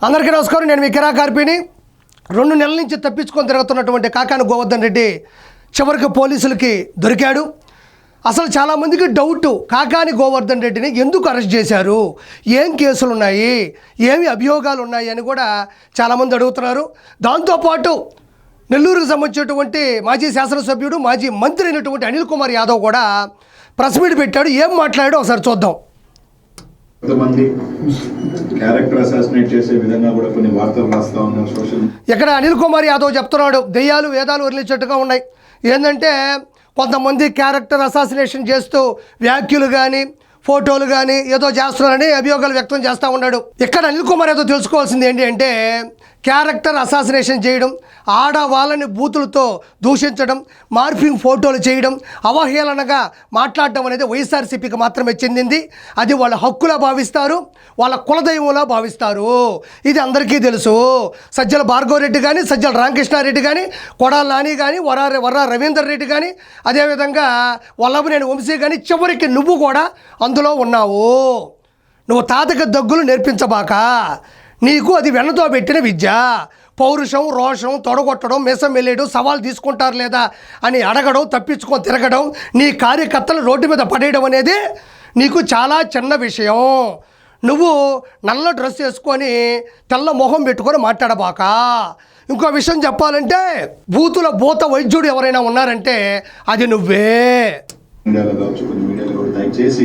అందరికీ నమస్కారం. నేను మీ కిరా కార్పిని. 2 నెలల నుంచి తప్పించుకొని తిరుగుతున్నటువంటి కాకాని గోవర్ధన్ రెడ్డి చివరికి పోలీసులకి దొరికాడు. అసలు చాలామందికి డౌట్, కాకాని గోవర్ధన్ రెడ్డిని ఎందుకు అరెస్ట్ చేశారు, ఏం కేసులు ఉన్నాయి, ఏమి అభియోగాలు ఉన్నాయి అని కూడా చాలామంది అడుగుతున్నారు. దాంతోపాటు నెల్లూరుకు సంబంధించినటువంటి మాజీ శాసనసభ్యుడు, మాజీ మంత్రి అయినటువంటి అనిల్ కుమార్ యాదవ్ కూడా ప్రెస్ మీట్ పెట్టాడు. ఏం మాట్లాడాడో ఒకసారి చూద్దాం. కొంతమంది క్యారెక్టర్ అసాసినేట్ చేసే విధంగా కూడా కొన్ని వార్తలు రాస్తా ఉన్నారు సోషల్. ఇక్కడ అనిల్ కుమార్ యాదవ్ చెప్తున్నాడు, దెయ్యాలు వేదాలు వదిలించేట్టుగా ఉన్నాయి. ఏంటంటే కొంతమంది క్యారెక్టర్ అసాసినేషన్ చేస్తూ వ్యాఖ్యలు కానీ ఫోటోలు కానీ ఏదో చేస్తున్నారని అభియోగాలు వ్యక్తం చేస్తూ ఉన్నాడు. ఇక్కడ అనిల్ కుమార్ యాదవ్ తెలుసుకోవాల్సింది ఏంటి అంటే, క్యారెక్టర్ అసాసినేషన్ చేయడం, ఆడవాళ్ళని బూతులతో దూషించడం, మార్ఫింగ్ ఫోటోలు చేయడం, అవహేళనగా మాట్లాడడం అనేది వైఎస్ఆర్సీపీకి మాత్రమే చెందింది. అది వాళ్ళ హక్కులా భావిస్తారు, వాళ్ళ కులదైవంలా భావిస్తారు. ఇది అందరికీ తెలుసు. సజ్జల భార్గవరెడ్డి కానీ, సజ్జల రామకృష్ణారెడ్డి కానీ, కొడాల నాని కానీ, వర్రా రవీందర్ రెడ్డి కానీ, అదేవిధంగా వల్లభనేని వంశీ కానీ, చివరికి నువ్వు కూడా అందులో ఉన్నావు. నువ్వు తాతకి దగ్గులు నేర్పించబాక, నీకు అది వెన్నతో పెట్టిన విద్య. పౌరుషం, రోషం, తొడగొట్టడం, మీసం వెళ్ళేయడం, సవాల్ తీసుకుంటారు లేదా అని అడగడం, తప్పించుకొని తిరగడం, నీ కార్యకర్తలు రోడ్డు మీద పడేయడం అనేది నీకు చాలా చిన్న విషయం. నువ్వు నల్ల డ్రెస్ వేసుకొని తెల్ల మొహం పెట్టుకొని మాట్లాడబాక. ఇంకో విషయం చెప్పాలంటే, భూత వైద్యుడు ఎవరైనా ఉన్నారంటే అది నువ్వే. మీడియాలో కావచ్చు, కొన్ని మీడియాలో కూడా దయచేసి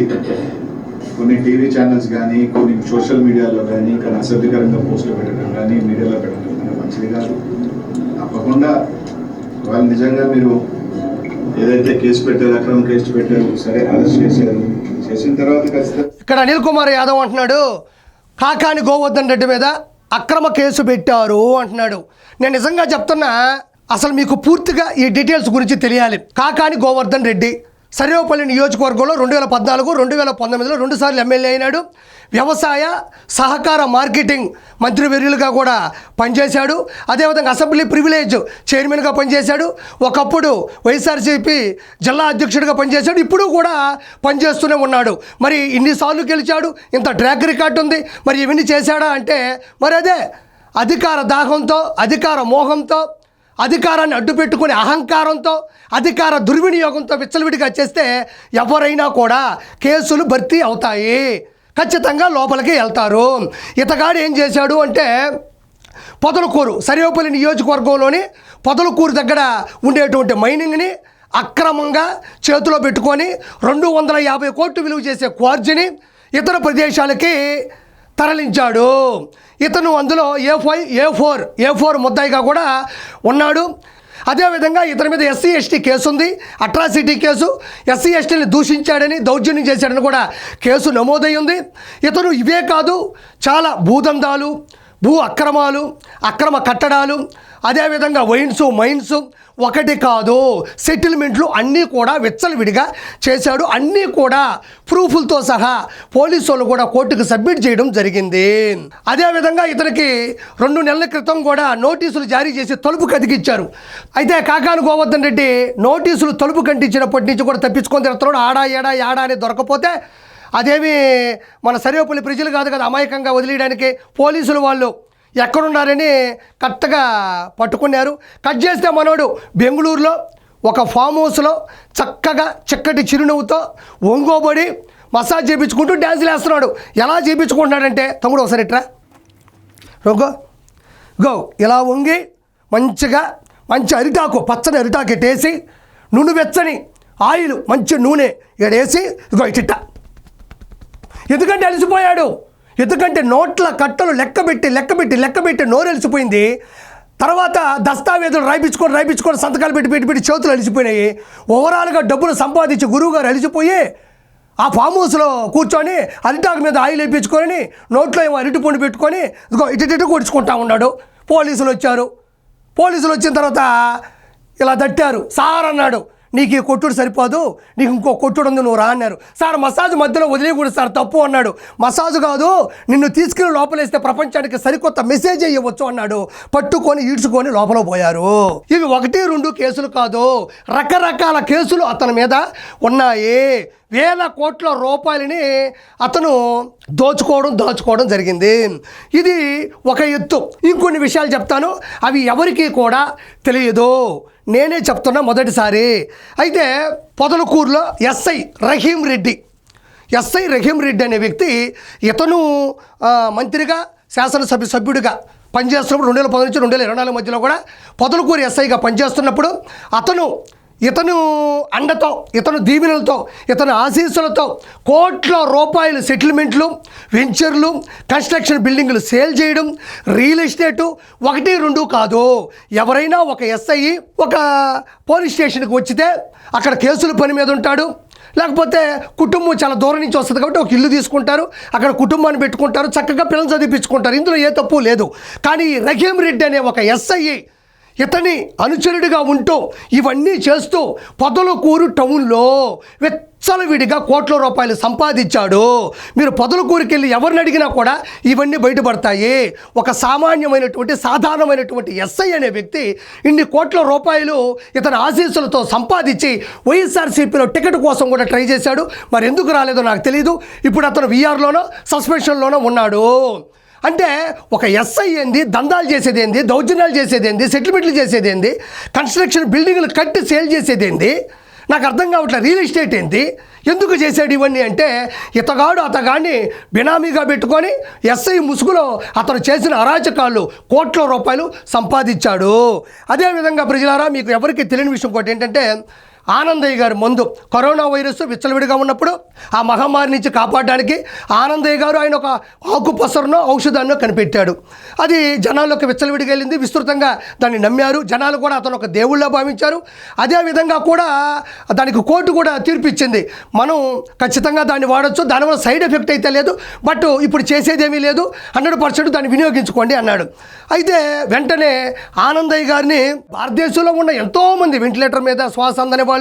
కొన్ని టీవీ ఛానల్స్ కానీ, కొన్ని సోషల్ మీడియాలో కానీ కానీ అసభ్యకరంగా పోస్టులు పెట్టడం కానీ, మీడియాలో పెట్టడం కానీ మంచిది కాదు. తప్పకుండా వాళ్ళు నిజంగా మీరు ఏదైతే కేసు పెట్టారు, అక్రమం కేసు పెట్టారు, సరే అరెస్ట్ చేశారు, చేసిన తర్వాత ఖచ్చితంగా. ఇక్కడ అనిల్ కుమార్ యాదవ్ అంటున్నాడు, కాకాని గోవర్ధన్ రెడ్డి మీద అక్రమ కేసు పెట్టారు అంటున్నాడు. నేను నిజంగా చెప్తున్నా, అసలు మీకు పూర్తిగా ఈ డీటెయిల్స్ గురించి తెలియాలి. కాకాని గోవర్ధన్ రెడ్డి సర్వేపల్లి నియోజకవర్గంలో 2014, 2019లో 2 సార్లు ఎమ్మెల్యే అయినాడు. వ్యవసాయ సహకార మార్కెటింగ్ మంత్రివర్యులుగా కూడా పనిచేశాడు. అదేవిధంగా అసెంబ్లీ ప్రివిలేజ్ చైర్మన్గా పనిచేశాడు. ఒకప్పుడు వైఎస్ఆర్సీపీ జిల్లా అధ్యక్షుడిగా పనిచేశాడు. ఇప్పుడు కూడా పనిచేస్తూనే ఉన్నాడు. మరి ఇన్నిసార్లు గెలిచాడు, ఇంత ట్రాక్ రికార్డు ఉంది. మరి ఇవన్నీ చేశాడా అంటే, మరి అదే అధికార దాహంతో, అధికార మోహంతో, అధికారాన్ని అడ్డుపెట్టుకునే అహంకారంతో, అధికార దుర్వినియోగంతో విచ్చలవిడిగా చేస్తే ఎవరైనా కూడా కేసులు భర్తీ అవుతాయి, ఖచ్చితంగా లోపలికి వెళ్తారు. ఇతగాడు ఏం చేశాడు అంటే, పొదలకూరు సర్వేపల్లి నియోజకవర్గంలోని పొదలకూరు దగ్గర ఉండేటువంటి మైనింగ్ని అక్రమంగా చేతిలో పెట్టుకొని 250 కోట్లు విలువ చేసే క్వార్జిని ఇతర ప్రదేశాలకి తరలించాడు. ఇతను అందులో ఏ4 ముద్దాయిగా కూడా ఉన్నాడు. అదేవిధంగా ఇతని మీద ఎస్సీ ఎస్టీ కేసు ఉంది, అట్రాసిటీ కేసు. ఎస్సీ ఎస్టీని దూషించాడని, దౌర్జన్యం చేశాడని కూడా కేసు నమోదై ఉంది. ఇతను ఇవే కాదు, చాలా భూదందాలు, భూ అక్రమాలు, అక్రమ కట్టడాలు, అదేవిధంగా మైన్స్ ఒకటి కాదు, సెటిల్మెంట్లు అన్నీ కూడా విచ్చలవిడిగా చేశాడు. అన్నీ కూడా ప్రూఫ్లతో సహా పోలీసు వాళ్ళు కూడా కోర్టుకు సబ్మిట్ చేయడం జరిగింది. అదేవిధంగా ఇతనికి 2 నెలల క్రితం కూడా నోటీసులు జారీ చేసి తలుపు కదిగిచ్చారు. అయితే కాకాని గోవర్ధన్ రెడ్డి నోటీసులు తలుపు కంటించినప్పటి నుంచి కూడా తప్పించుకొని తిరుగుతున్నాడు. ఆడా అని దొరకపోతే అదేమి మన సర్వేపల్లి ప్రజలు కాదు కదా అమాయకంగా వదిలేయడానికి పోలీసులు వాళ్ళు ఎక్కడున్నారని కరెక్ట్గా పట్టుకున్నారు. కట్ చేస్తే మనోడు బెంగళూరులో ఒక ఫామ్ హౌస్లో చక్కగా చక్కటి చిరునవ్వుతో ఒంగోబడి మసాజ్ చేయించుకుంటూ డ్యాన్సులు వేస్తున్నాడు. ఎలా చేయించుకుంటున్నాడంటే, తమ్ముడు ఒకసారి ఇట్రా గో ఇలా వంగి మంచి అరిటాకు, పచ్చని అరిటాకు ఎట్టేసి నూనె వెచ్చని ఆయిల్, మంచి నూనె ఇక్కడేసి ఇగో ఇట్ట. ఎందుకంటే అలసిపోయాడు, ఎందుకంటే నోట్ల కట్టలు లెక్కబెట్టి నోరెలిసిపోయింది. తర్వాత దస్తావేజులు రాయించుకొని సంతకాలు పెట్టి చేతులు అలిసిపోయినాయి. ఓవరాల్గా డబ్బులు సంపాదించి గురువుగారు అలిసిపోయి ఆ ఫామ్ హౌస్లో కూర్చొని అరిటాకు మీద ఆయిల్ వేయించుకొని నోట్లో ఏమో అరటిపండు పెట్టుకొని ఇదిగో ఇటు కొడుచుకుంటా ఉన్నాడు. పోలీసులు వచ్చిన తర్వాత ఇలా తట్టారు. సార్ అన్నాడు, నీకు ఈ కొట్టుడు సరిపోదు, నీకు ఇంకో కొట్టుడు ఉంది, నువ్వు రా అన్నారు. సార్ మసాజ్ మధ్యలో వదిలేయకూడదు సార్, తప్పు అన్నాడు. మసాజ్ కాదు, నిన్ను తీసుకెళ్ళి లోపలేస్తే ప్రపంచానికి సరికొత్త మెసేజ్ ఇవ్వచ్చు అన్నాడు. పట్టుకొని ఈడ్చుకొని లోపల పోయారు. ఇవి 1-2 కేసులు కాదు, రకరకాల కేసులు అతని మీద ఉన్నాయి. వేల కోట్ల రూపాయలని అతను దాచుకోవడం జరిగింది. ఇది ఒక ఎత్తు. ఇంకొన్ని విషయాలు చెప్తాను, అవి ఎవరికీ కూడా తెలియదు, నేనే చెప్తున్నా మొదటిసారి. అయితే పొదలకూరులో ఎస్ఐ రహీం రెడ్డి అనే వ్యక్తి, ఇతను మంత్రిగా సభ్యుడిగా పనిచేస్తున్నప్పుడు 2010 నుంచి 2024 మధ్యలో కూడా పొదలకూరు ఎస్ఐగా పనిచేస్తున్నప్పుడు ఇతను అండతో, ఇతను దీవెనలతో, ఇతను ఆశీస్సులతో కోట్ల రూపాయలు సెటిల్మెంట్లు, వెంచర్లు, కన్స్ట్రక్షన్ బిల్డింగ్లు సేల్ చేయడం, రియల్ ఎస్టేటు 1-2 కాదు. ఎవరైనా ఒక ఎస్ఐ ఒక పోలీస్ స్టేషన్కి వచ్చితే అక్కడ కేసుల పని మీద ఉంటాడు, లేకపోతే కుటుంబం చాలా దూరం నుంచి వస్తుంది కాబట్టి ఒక ఇల్లు తీసుకుంటారు, అక్కడ కుటుంబాన్ని పెట్టుకుంటారు, చక్కగా పిల్లలు చదివించుకుంటారు, ఇందులో ఏ తప్పు లేదు. కానీ రహీం రెడ్డి అనే ఒక ఎస్ఐ ఇతని అనుచరుడిగా ఉంటూ ఇవన్నీ చేస్తూ పొదలకూరు టౌన్లో విచ్చలవిడిగా కోట్ల రూపాయలు సంపాదించాడు. మీరు పొదలకూరుకి వెళ్ళి ఎవరిని అడిగినా కూడా ఇవన్నీ బయటపడతాయి. ఒక సాధారణమైనటువంటి ఎస్ఐ అనే వ్యక్తి ఇన్ని కోట్ల రూపాయలు ఇతని ఆశీస్సులతో సంపాదించి వైఎస్ఆర్సీపీలో టికెట్ కోసం కూడా ట్రై చేశాడు. మరి ఎందుకు రాలేదో నాకు తెలియదు. ఇప్పుడు అతను వీఆర్లోనో సస్పెన్షన్లోనో ఉన్నాడు. అంటే ఒక ఎస్ఐ ఏంది, దందాలు చేసేది ఏంది, దౌర్జన్యాలు చేసేది ఏంది, సెటిల్మెంట్లు చేసేది ఏంది, కన్స్ట్రక్షన్ బిల్డింగ్లు కట్టి సేల్ చేసేది ఏంది, నాకు అర్థం కావట్లేదు. రియల్ ఎస్టేట్ ఏంటి, ఎందుకు చేశాడు ఇవన్నీ అంటే, అతగాడిని బినామీగా పెట్టుకొని ఎస్ఐ ముసుగులో అతను చేసిన అరాచకాలు కోట్ల రూపాయలు సంపాదించాడు. అదేవిధంగా ప్రజలారా, మీకు ఎవరికి తెలియని విషయం ఒకటి ఏంటంటే, ఆనందయ్య గారు ముందు కరోనా వైరస్ విచ్చలవిడిగా ఉన్నప్పుడు ఆ మహమ్మారి నుంచి కాపాడడానికి ఆనందయ్య గారు ఆయన ఒక ఆకుపసరునో ఔషధాన్నో కనిపెట్టాడు. అది జనాల్లోకి విచ్చలవిడిగా వెళ్ళింది, విస్తృతంగా దాన్ని నమ్మారు. జనాలు కూడా అతను ఒక దేవుళ్ళ భావించారు. అదేవిధంగా కూడా దానికి కోర్టు కూడా తీర్పిచ్చింది, మనం ఖచ్చితంగా దాన్ని వాడచ్చు, దానివల్ల సైడ్ ఎఫెక్ట్ అయితే లేదు, బట్ ఇప్పుడు చేసేదేమీ లేదు, 100% దాన్ని వినియోగించుకోండి అన్నాడు. అయితే వెంటనే ఆనందయ్య గారిని భారతదేశంలో ఉన్న ఎంతోమంది వెంటిలేటర్ మీద శ్వాస అందనే వాళ్ళు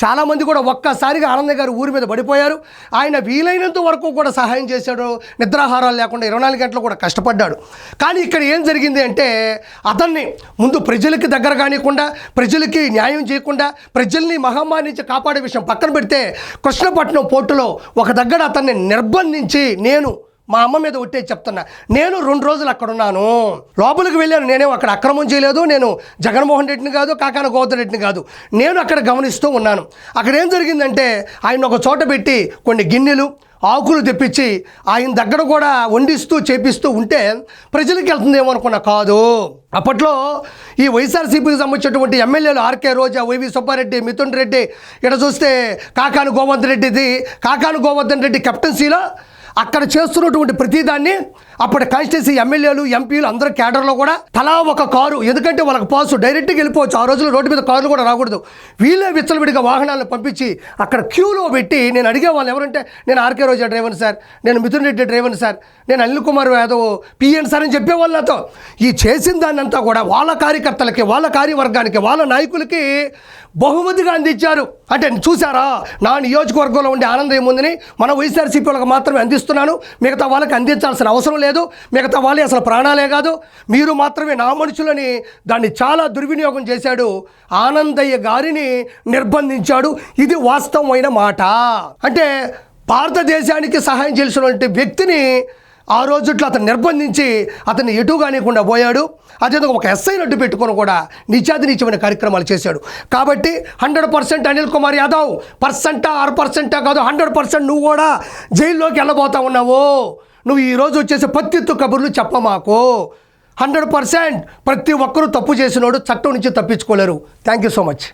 చాలామంది కూడా ఒక్కసారిగా ఆనందయ్య గారు ఊరి మీద పడిపోయారు. ఆయన వీలైనంత వరకు కూడా సహాయం చేశాడు, నిద్రాహారాలు లేకుండా 24 గంటలు కూడా కష్టపడ్డాడు. కానీ ఇక్కడ ఏం జరిగింది అంటే, అతన్ని ముందు ప్రజలకి దగ్గర కానికుండా, ప్రజలకి న్యాయం చేయకుండా, ప్రజల్ని మహమ్మారి నుంచి కాపాడే విషయం పక్కన పెడితే, కృష్ణపట్నం పోర్టులో ఒక దగ్గర అతన్ని నిర్బంధించి, మా అమ్మ మీద ఒట్టే చెప్తున్నా, నేను 2 రోజులు అక్కడ ఉన్నాను, లోపలికి వెళ్ళాను. నేనేం అక్కడ అక్రమం చేయలేదు, నేను జగన్మోహన్ రెడ్డిని కాదు, కాకాన గోవర్ధన్ రెడ్డిని కాదు, నేను అక్కడ గమనిస్తూ ఉన్నాను. అక్కడ ఏం జరిగిందంటే, ఆయన ఒక చోట పెట్టి కొన్ని గిన్నెలు ఆకులు తెప్పించి ఆయన దగ్గర కూడా వండిస్తూ చేపిస్తూ ఉంటే ప్రజలకు వెళ్తుందేమో అనుకున్నా, కాదు. అప్పట్లో ఈ వైఎస్ఆర్సీపీకి సంబంధించినటువంటి ఎమ్మెల్యేలు ఆర్కే రోజా, వైవి సుబ్బారెడ్డి, మిథున్ రెడ్డి, ఇక్కడ చూస్తే కాకాన గోవర్ధన్ రెడ్డి కెప్టెన్సీలో అక్కడ చేస్తున్నటువంటి ప్రతిదాన్ని అప్పటి కాన్స్టిట్యూన్సీ ఎమ్మెల్యేలు, ఎంపీలు అందరూ క్యాడర్లో కూడా తలా ఒక కారు, ఎందుకంటే వాళ్ళకి పాసు డైరెక్ట్గా వెళ్ళిపోవచ్చు, ఆ రోజుల్లో రోడ్డు మీద కార్లు కూడా రాకూడదు, వీళ్ళే విచ్చలవిడిగా వాహనాలను పంపించి అక్కడ క్యూలో పెట్టి, నేను అడిగే వాళ్ళు ఎవరంటే, నేను ఆర్కే రోజా డ్రైవర్ సార్, నేను మిథున్ రెడ్డి డ్రైవర్ సార్, నేను అనిల్ కుమార్ యాదవ్ పిఎన్ సార్ అని చెప్పేవాళ్ళు నాతో. ఈ చేసిన దాన్ని అంతా కూడా వాళ్ళ కార్యకర్తలకి, వాళ్ళ కార్యవర్గానికి, వాళ్ళ నాయకులకి బహుమతిగా అందించారు. అంటే చూసారా, నా నియోజకవర్గంలో ఉండే ఆనందం ఉందని మన వైఎస్ఆర్సీపీ వాళ్ళకి మాత్రమే అందిస్తున్నాను, మిగతా వాళ్ళకి అందించాల్సిన అవసరం లేదు, మిగతా వాళ్ళే అసలు ప్రాణాలే కాదు, మీరు మాత్రమే నా మనుషులని దాన్ని చాలా దుర్వినియోగం చేశాడు. ఆనందయ్య గారిని నిర్బంధించాడు. ఇది వాస్తవమైన మాట. అంటే భారతదేశానికి సహాయం చేసినటువంటి వ్యక్తిని ఆ రోజుట్లో అతను నిర్బంధించి అతన్ని ఎటు కానికుండా పోయాడు. అదేవిధంగా ఒక ఎస్ఐ అడ్డు పెట్టుకొని కూడా నీచమైన కార్యక్రమాలు చేశాడు. కాబట్టి 100% అనిల్ కుమార్ యాదవ్, 1% కాదు, 100% నువ్వు కూడా జైల్లోకి వెళ్ళబోతా ఉన్నావు. నువ్వు ఈరోజు వచ్చేసి పత్తిత్తు కబుర్లు చెప్పమాకు. 100% ప్రతి ఒక్కరూ తప్పు చేసినోడు చట్టం నుంచి తప్పించుకోలేరు. Thank you so much.